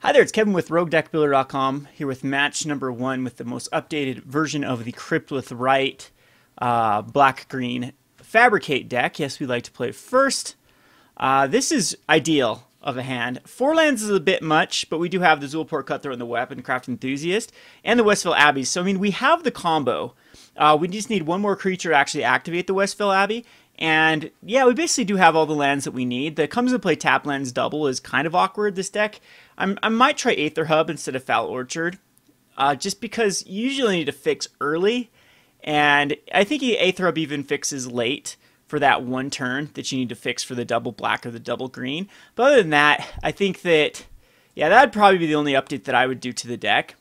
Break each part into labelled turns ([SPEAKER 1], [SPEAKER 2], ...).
[SPEAKER 1] Hi there, it's Kevin with RogueDeckBuilder.com here with match number 1 with the most updated version of the Crypt with Right black-green Fabricate deck. Yes, we like to play first. This is ideal of a hand. 4 lands is a bit much, but we do have the Zulaport Cutthroat and the Weaponcraft Enthusiast and the Westville Abbey. So, I mean, we have the combo. We just need one more creature to actually activate the Westville Abbey. And yeah, we basically do have all the lands that we need. The comes and play tap lands double is kind of awkward, this deck. I might try Aether Hub instead of Foul Orchard, just because you usually need to fix early. And I think Aether Hub even fixes late for that one turn that you need to fix for the double black or the double green. But other than that, I think that, yeah, that'd probably be the only update that I would do to the deck.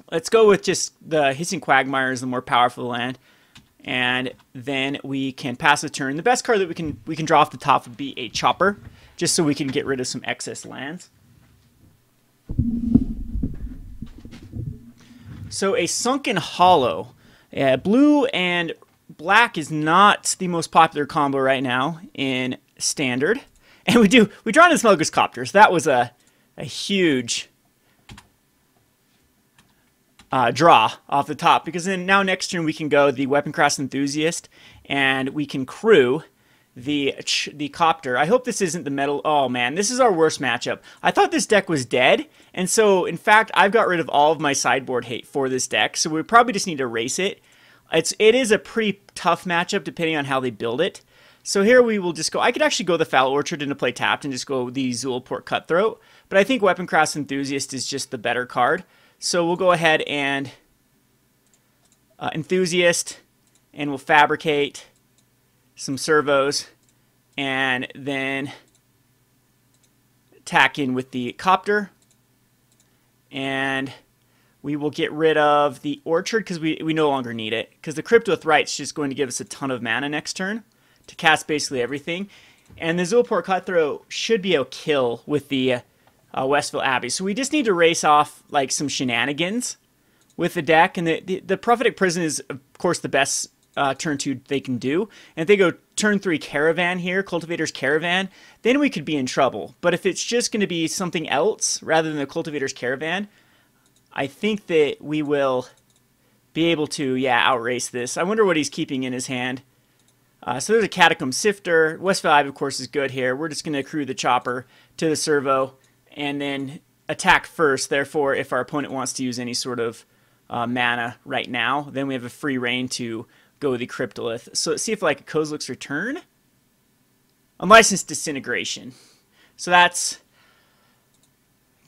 [SPEAKER 1] Let's go with just the Hissing Quagmire is the more powerful land. And then we can pass the turn. The best card that we can draw off the top would be a Chopper, just so we can get rid of some excess lands. So a Sunken Hollow. Blue and black is not the most popular combo right now in Standard. And we draw into Smuggler's Copters. That was a huge draw off the top, because then now next turn we can go the Weaponcraft Enthusiast and we can crew the Copter. I hope this isn't the metal. Oh man, this is our worst matchup. I thought this deck was dead, and so in fact I've got rid of all of my sideboard hate for this deck, so we probably just need to erase it. It is a pretty tough matchup depending on how they build it. So here we will just go. I could actually go the Foul Orchard into play tapped and just go the Zulaport Cutthroat, but I think Weaponcraft Enthusiast is just the better card. So we'll go ahead and Enthusiast, and we'll Fabricate some servos, and then tack in with the Copter, and we will get rid of the Orchard because we no longer need it, because the Crypt with Right's just going to give us a ton of mana next turn to cast basically everything, and the Zulaport Cutthroat should be a kill with the Westville Abbey. So we just need to race off like some shenanigans with the deck, and the Prophetic Prison is of course the best turn 2 they can do. And if they go turn 3 Caravan here, Cultivator's Caravan, then we could be in trouble. But if it's just going to be something else rather than the Cultivator's Caravan, I think that we will be able to, yeah, outrace this. I wonder what he's keeping in his hand. So there's a Catacomb Sifter. Westville Abbey, of course, is good here. We're just going to accrue the Chopper to the servo and then attack first. Therefore, if our opponent wants to use any sort of mana right now, then we have a free reign to go with the Cryptolith. So let's see if like a Kozilek's Return. Unlicensed Disintegration. So that's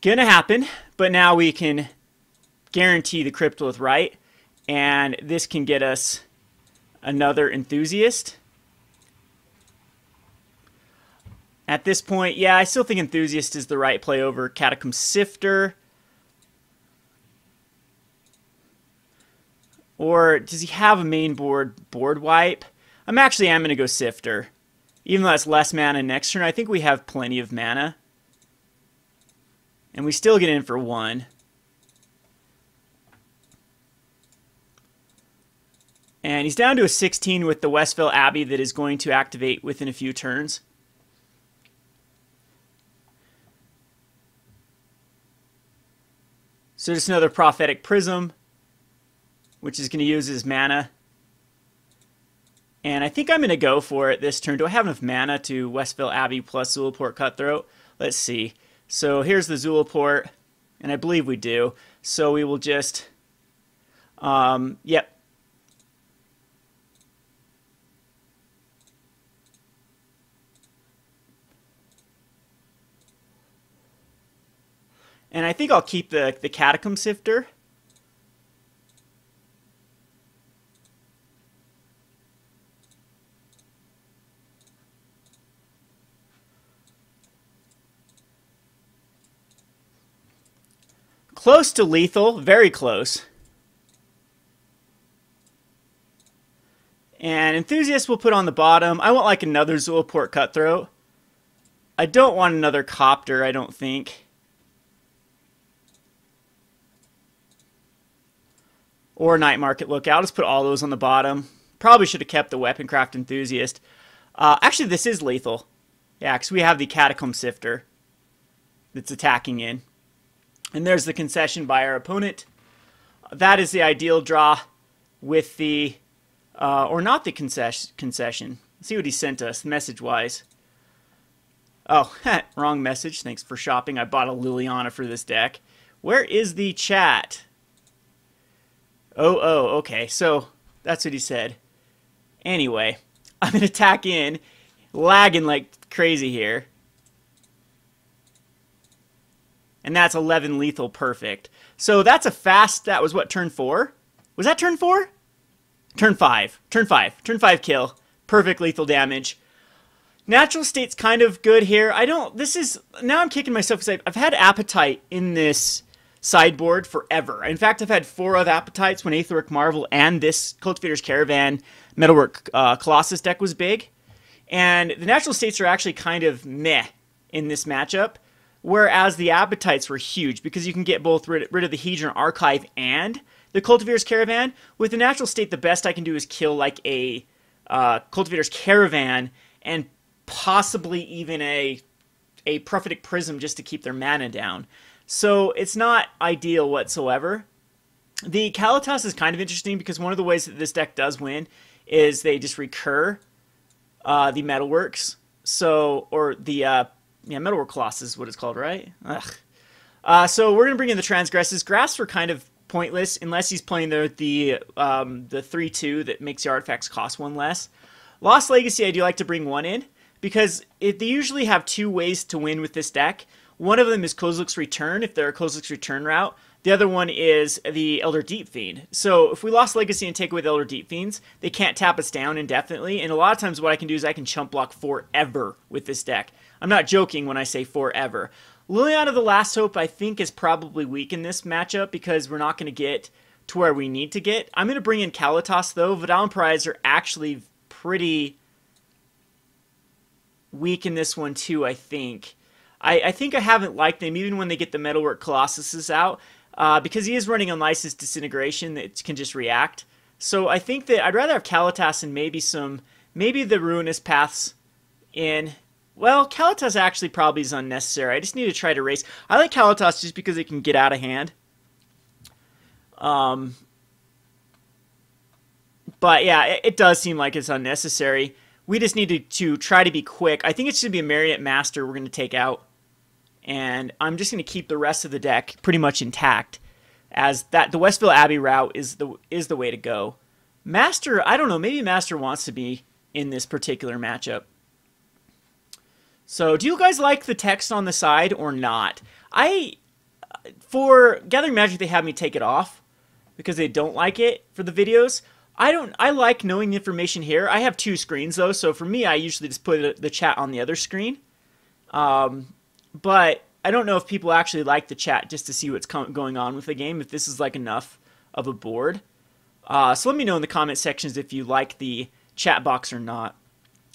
[SPEAKER 1] gonna happen, but now we can guarantee the Cryptolith right, and this can get us another Enthusiast. At this point, yeah, I still think Enthusiast is the right play over Catacomb Sifter. Or does he have a main board wipe? I'm going to go Sifter. Even though that's less mana next turn, I think we have plenty of mana. And we still get in for 1. And he's down to a 16 with the Westville Abbey that is going to activate within a few turns. So just another Prophetic Prism, which is going to use his mana. And I think I'm going to go for it this turn. Do I have enough mana to Westville Abbey plus Zulaport Cutthroat? Let's see. So here's the Zulaport, and I believe we do. So we will just, yep. And I think I'll keep the Catacomb Sifter. Close to lethal, very close. And Enthusiast we'll put on the bottom. I want like another Zulaport Cutthroat. I don't want another Copter, I don't think. Or Night Market Lookout. Let's put all those on the bottom. Probably should have kept the Weaponcraft Enthusiast. Actually, this is lethal. Yeah, because we have the Catacomb Sifter that's attacking in. And there's the concession by our opponent. That is the ideal draw with the, or not the concession. Let's see what he sent us message-wise. Oh, wrong message. Thanks for shopping. I bought a Liliana for this deck. Where is the chat? Oh, okay. So that's what he said. Anyway, I'm going to attack in, lagging like crazy here. And that's 11 lethal, perfect. So that's a fast, that was what, turn 4? Was that turn 4? Turn 5. Turn 5. Turn 5 kill. Perfect lethal damage. Natural State's kind of good here. Now I'm kicking myself because I've had Appetite in this sideboard forever. In fact, I've had 4 of Appetites when Aetheric Marvel and this Cultivator's Caravan Metalwork Colossus deck was big. And the Natural States are actually kind of meh in this matchup, whereas the Appetites were huge because you can get both rid of the Hedron Archive and the Cultivator's Caravan. With the Natural State, the best I can do is kill like a Cultivator's Caravan and possibly even a Prophetic Prism just to keep their mana down. So it's not ideal whatsoever. The Kaladesh is kind of interesting because one of the ways that this deck does win is they just recur the Metalworks. So, or the Metalwork Colossus is what it's called, right? Ugh. So we're gonna bring in the Transgresses. Grasps are kind of pointless unless he's playing the 3/2 that makes the artifacts cost 1 less. Lost Legacy, I do like to bring 1 in because they usually have 2 ways to win with this deck. One of them is Kozilek's Return if they're a Kozilek's Return route. The other one is the Elder Deep Fiend. So if we lost Legacy and take away the Elder Deep Fiends, they can't tap us down indefinitely. And a lot of times what I can do is I can chump block forever with this deck. I'm not joking when I say forever. Liliana the Last Hope I think is probably weak in this matchup because we're not going to get to where we need to get. I'm going to bring in Kaladesh though. Vidal and Pariahs are actually pretty weak in this one too, I think. I think I haven't liked them even when they get the Metalwork Colossuses out because he is running Unlicensed Disintegration that can just react. So I think that I'd rather have Kaladesh and maybe the Ruinous Paths in. Well, Kaladesh actually probably is unnecessary. I just need to try to race. I like Kaladesh just because it can get out of hand. But yeah, it does seem like it's unnecessary. We just need to try to be quick. I think it should be a Marionette Master we're going to take out. And I'm just going to keep the rest of the deck pretty much intact. As that the Westville Abbey route is the way to go. Master, I don't know, maybe Master wants to be in this particular matchup. So, do you guys like the text on the side or not? For Gathering Magic, they have me take it off because they don't like it for the videos. I like knowing the information here. I have 2 screens though, so for me, I usually just put the chat on the other screen. But I don't know if people actually like the chat just to see what's going on with the game, if this is like enough of a board. So let me know in the comment sections if you like the chat box or not.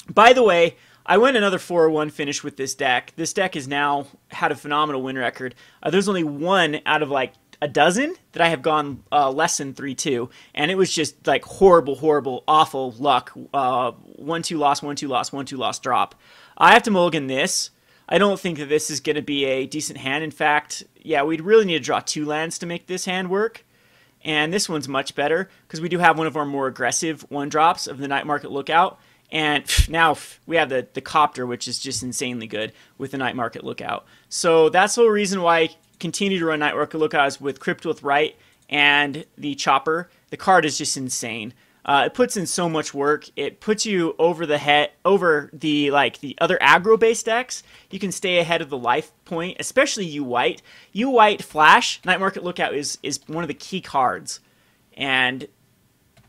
[SPEAKER 1] By the way, I went another 4-1 finish with this deck. This deck has now had a phenomenal win record. There's only 1 out of like a dozen that I have gone less than 3-2, and it was just like horrible, awful luck. 1-2 loss, 1-2 loss, 1-2 loss drop. I have to mulligan this. I don't think that this is going to be a decent hand. In fact, yeah, we'd really need to draw 2 lands to make this hand work. And this one's much better because we do have one of our more aggressive 1-drops of the Night Market Lookout. And now we have the Copter, which is just insanely good with the Night Market Lookout. So that's the whole reason why I continue to run Night Market Lookouts with Crypt with Right and the Chopper. The card is just insane. It puts in so much work. It puts you over the head, over the other aggro-based decks. You can stay ahead of the life point, especially U White. U White Flash Night Market Lookout is one of the key cards, and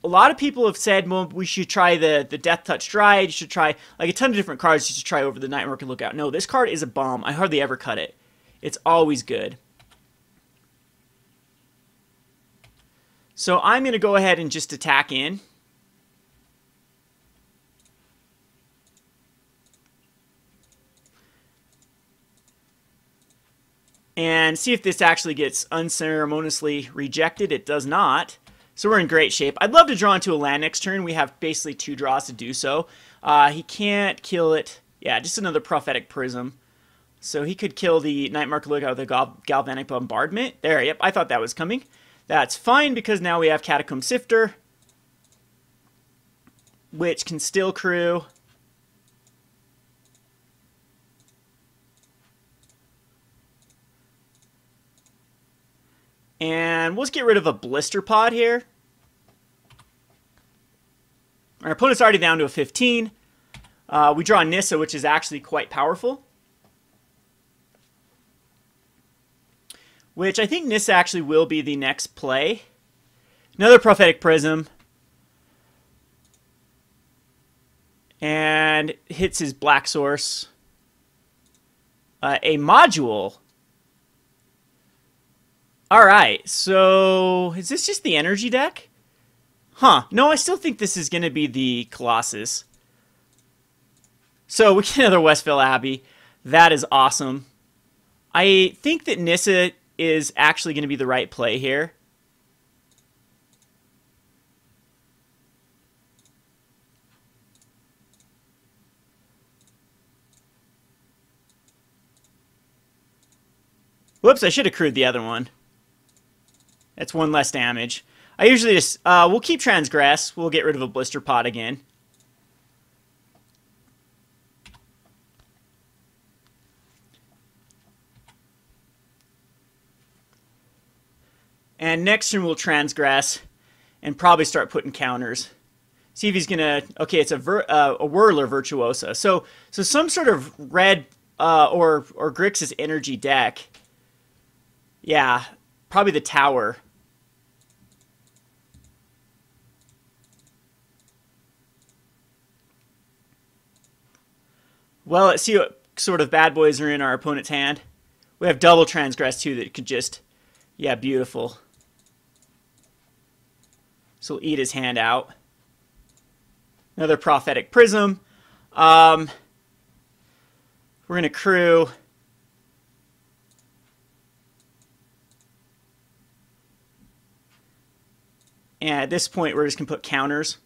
[SPEAKER 1] a lot of people have said, well, we should try the Death Touch Stride. You should try like a ton of different cards. You should try over the Night Market Lookout. No, this card is a bomb. I hardly ever cut it. It's always good. So I'm going to go ahead and just attack in. And see if this actually gets unceremoniously rejected. It does not. So we're in great shape. I'd love to draw into a land next turn. We have basically 2 draws to do so. He can't kill it. Yeah, just another Prophetic Prism. So he could kill the Night Marker Lookout with the Galvanic Bombardment. There, yep, I thought that was coming. That's fine because now we have Catacomb Sifter, which can still crew. And let's get rid of a Blister Pod here. Our opponent's already down to a 15. We draw Nissa, which is actually quite powerful. Which I think Nissa actually will be the next play. Another Prophetic Prism. And hits his black source. A module. Alright, so is this just the energy deck? Huh, no, I still think this is going to be the Colossus. So we get another Westville Abbey. That is awesome. I think that Nissa is actually going to be the right play here. Whoops, I should have crewed the other one. That's one less damage. I usually just, we'll keep Transgress. We'll get rid of a Blister Pod again. And next turn we'll Transgress and probably start putting counters. See if he's gonna, okay, it's a Whirler Virtuosa. So some sort of red or Grixis energy deck. Yeah, probably the Tower. Well, let's see what sort of bad boys are in our opponent's hand. We have double Transgress too that could just, yeah, beautiful. So we'll eat his hand out. Another Prophetic Prism. We're going to crew. And at this point, we're just going to put counters.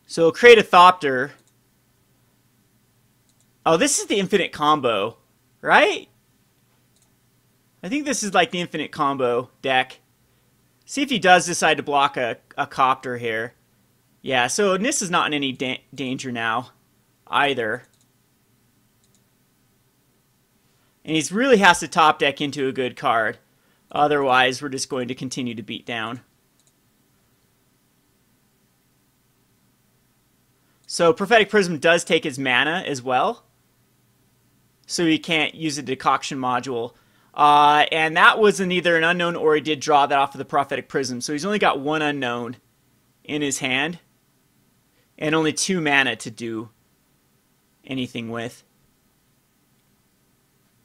[SPEAKER 1] So we'll create a Thopter. Oh, this is the infinite combo, right? I think this is like the infinite combo deck. See if he does decide to block a Copter here. Yeah, so Nis is not in any danger now either. And he really has to top deck into a good card. Otherwise, we're just going to continue to beat down. So Prophetic Prism does take his mana as well. So he can't use a Decoction module. And that was either an unknown or he did draw that off of the Prophetic Prism. So he's only got one unknown in his hand. And only 2 mana to do anything with.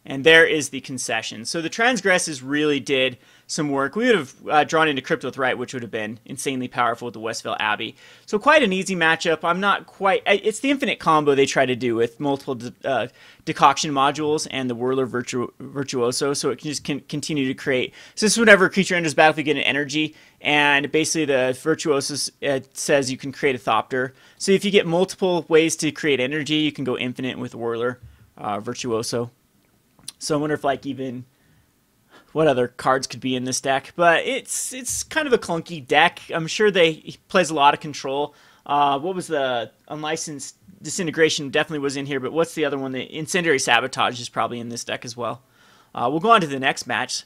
[SPEAKER 1] And there is the concession. So the Transgresses really did some work. We would have drawn into Crypt with Right, which would have been insanely powerful with the Westville Abbey. So quite an easy matchup. I'm not quite... It's the infinite combo they try to do with multiple Decoction modules and the Whirler Virtuoso, so it can just continue to create. So this is whenever a creature enters battle, you get an energy, and basically the Virtuoso says you can create a Thopter. So if you get multiple ways to create energy, you can go infinite with Whirler Virtuoso. So I wonder if like even what other cards could be in this deck, but it's kind of a clunky deck. I'm sure he plays a lot of control. What was the Unlicensed Disintegration? Definitely was in here, but what's the other one? The Incendiary Sabotage is probably in this deck as well. We'll go on to the next match.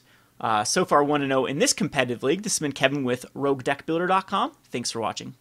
[SPEAKER 1] So far 1-0 in this competitive league. This has been Kevin with RogueDeckBuilder.com. Thanks for watching.